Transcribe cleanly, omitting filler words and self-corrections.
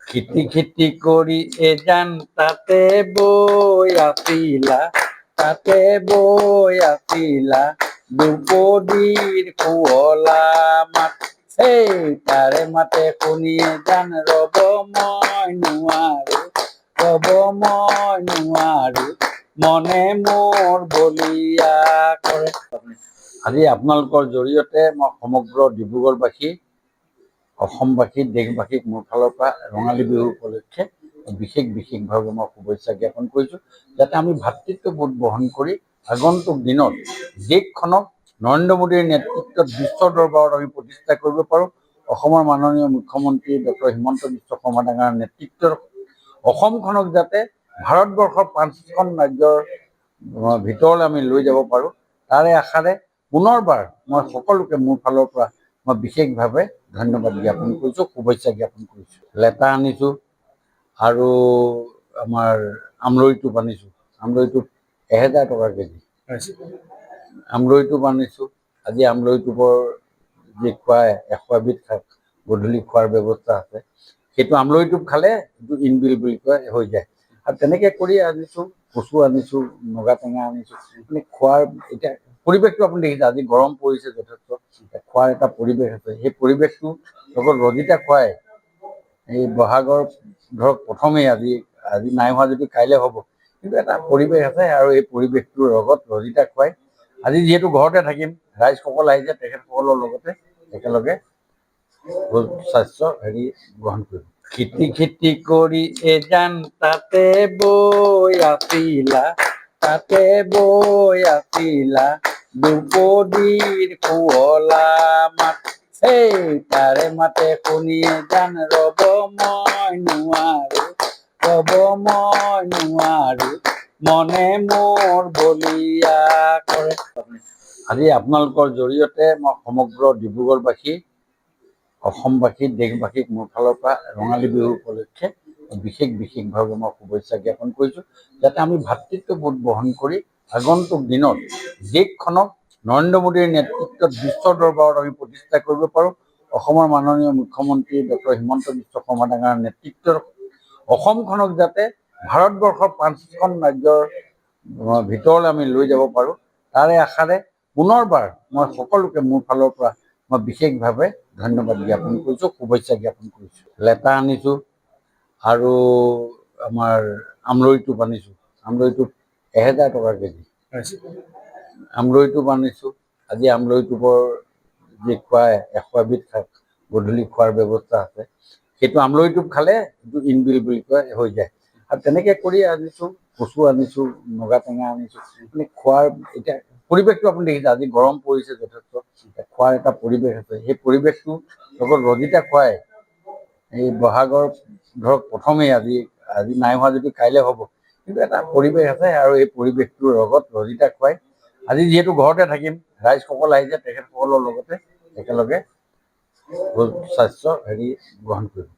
খিটি খিটি কৰি এজান তাতে বৈ আছিলা, তাতে বৈ আছিলা দুপদীৰ শুৱলা মাত। এই তাৰে মাতে শুনিয়ে জান ৰব মই নোৱাৰো, ৰব মই নোৱাৰো, মনে মোৰ বলিয়া কৰে। আজি আপোনালোকৰ জৰিয়তে মই সমগ্ৰ ডিব্ৰুগড়বাসী, অসমবাসী, দেশবাসীক মোৰ ফালৰ পৰা ৰঙালী বিহু উপলক্ষে বিশেষভাৱে মই শুভেচ্ছা জ্ঞাপন কৰিছোঁ, যাতে আমি ভাতৃত্ববোধ বহন কৰি আগন্তুক দিনত দেশখনক নৰেন্দ্ৰ মোদীৰ নেতৃত্বত বিশ্ব দৰবাৰত আমি প্ৰতিষ্ঠা কৰিব পাৰোঁ। অসমৰ মাননীয় মুখ্যমন্ত্ৰী ডক্টৰ হিমন্ত বিশ্ব শৰ্মা ডাঙৰীয়াৰ নেতৃত্বত অসমখনক যাতে ভাৰতবৰ্ষৰ 5খন ৰাজ্যৰ ভিতৰলৈ আমি লৈ যাব পাৰোঁ, তাৰে আশাৰে পুনৰবাৰ মই সকলোকে মোৰ ফালৰ পৰা মই বিশেষভাৱে ধন্যবাদ জ্ঞাপন কৰিছোঁ, শুভেচ্ছা জ্ঞাপন কৰিছোঁ। লেটা আনিছোঁ আৰু আমাৰ আমৰলি টোপ আনিছোঁ। আমৰলি টোপ 1000 টকা কেজি। আমৰলি টোপ আনিছোঁ। আজি আমৰলি টোপৰ যি খুৱাই 100 এবিধ শাক গধূলি খোৱাৰ ব্যৱস্থা আছে। সেইটো আমৰলি টোপ খালে এইটো ইনবিল বুলি কয় হৈ যায়। আৰু তেনেকৈ কৰি আনিছোঁ, কচু আনিছোঁ, নগা টেঙা আনিছোঁ। মানে খোৱাৰ এতিয়া পৰিৱেশটো আপুনি দেখিছে, আজি গৰম পৰিছে যথেষ্ট, খোৱাৰ এটা পৰিৱেশ আছে। সেই পৰিৱেশটো লগত ৰজিতা খুৱাই এই বহাগৰ ধৰক প্ৰথমেই আজি নাই হোৱা যদি কাইলৈ হ'ব, কিন্তু এটা পৰিৱেশ আছে। আৰু এই পৰিৱেশটোৰ লগত ৰজিতা খুৱাই আজি যিহেতু ঘৰতে থাকিম, ৰাইজসকল আহিছে, তেখেতসকলৰ লগতে একেলগে স্বাস্থ্য গ্ৰহণ কৰিম। খিটি খিটি কৰি এজান তাতে বৈ আছিলা, তাতে বৈ আছিলা দুপদীৰ শুৱলা মাত। এই তাৰে মাতে শুনিয়ে জান ৰব মই নোৱাৰো, ৰব মই নোৱাৰো, মনে মোৰ বলিয়া কৰে। আজি আপোনালোকৰ জৰিয়তে মই সমগ্ৰ ডিব্ৰুগড়বাসী, অসমবাসী, দেশবাসীক মোৰ ফালৰ পৰা ৰঙালী বিহু উপলক্ষে বিশেষভাৱে মই শুভেচ্ছা জ্ঞাপন কৰিছোঁ, যাতে আমি ভাতৃত্ববোধ বহন কৰি আগন্তুক দিনত দেশখনক নৰেন্দ্ৰ মোদীৰ নেতৃত্বত বিশ্ব দৰবাৰত আমি প্ৰতিষ্ঠা কৰিব পাৰোঁ। অসমৰ মাননীয় মুখ্যমন্ত্ৰী ডক্টৰ হিমন্ত বিশ্ব শৰ্মা ডাঙৰীয়াৰ নেতৃত্বত অসমখনক যাতে ভাৰতবৰ্ষৰ 5খন ৰাজ্যৰ ভিতৰলৈ আমি লৈ যাব পাৰোঁ, তাৰে আশাৰে পুনৰবাৰ মই সকলোকে মোৰ ফালৰ পৰা মই বিশেষভাৱে ধন্যবাদ জ্ঞাপন কৰিছোঁ, শুভেচ্ছা জ্ঞাপন কৰিছোঁ। লেটা আনিছোঁ আৰু আমাৰ আমৰলি টোপ আনিছোঁ। আমৰলি টোপ 1000 টকা কেজি। আমৰলি টোপ আনিছোঁ। আজি আমৰলি টোপৰ যি খুৱাই 100 এবিধ শাক গধূলি খোৱাৰ ব্যৱস্থা আছে। সেইটো আমৰলি টোপ খালে এইটো ইনবিল বুলি কয় হৈ যায়। আৰু তেনেকৈ কৰি আনিছোঁ, কচু আনিছোঁ, নগা টেঙা আনিছোঁ। মানে খোৱাৰ এতিয়া পৰিৱেশটো আপুনি দেখিছে, আজি গৰম পৰিছে যথেষ্ট, খোৱাৰ এটা পৰিৱেশ আছে। সেই পৰিৱেশটো লগত ৰজিতা খুৱাই এই বহাগৰ ধৰক প্ৰথমেই আজি নাই হোৱা যদি কাইলৈ হ'ব, কিন্তু এটা পৰিৱেশ আছে। আৰু এই পৰিৱেশটোৰ লগত ৰজিতা খুৱাই আজি যিহেতু ঘৰতে থাকিম, ৰাইজসকল আহিছে, তেখেতসকলৰ লগতে একেলগে স্বাস্থ্য গ্ৰহণ কৰিম।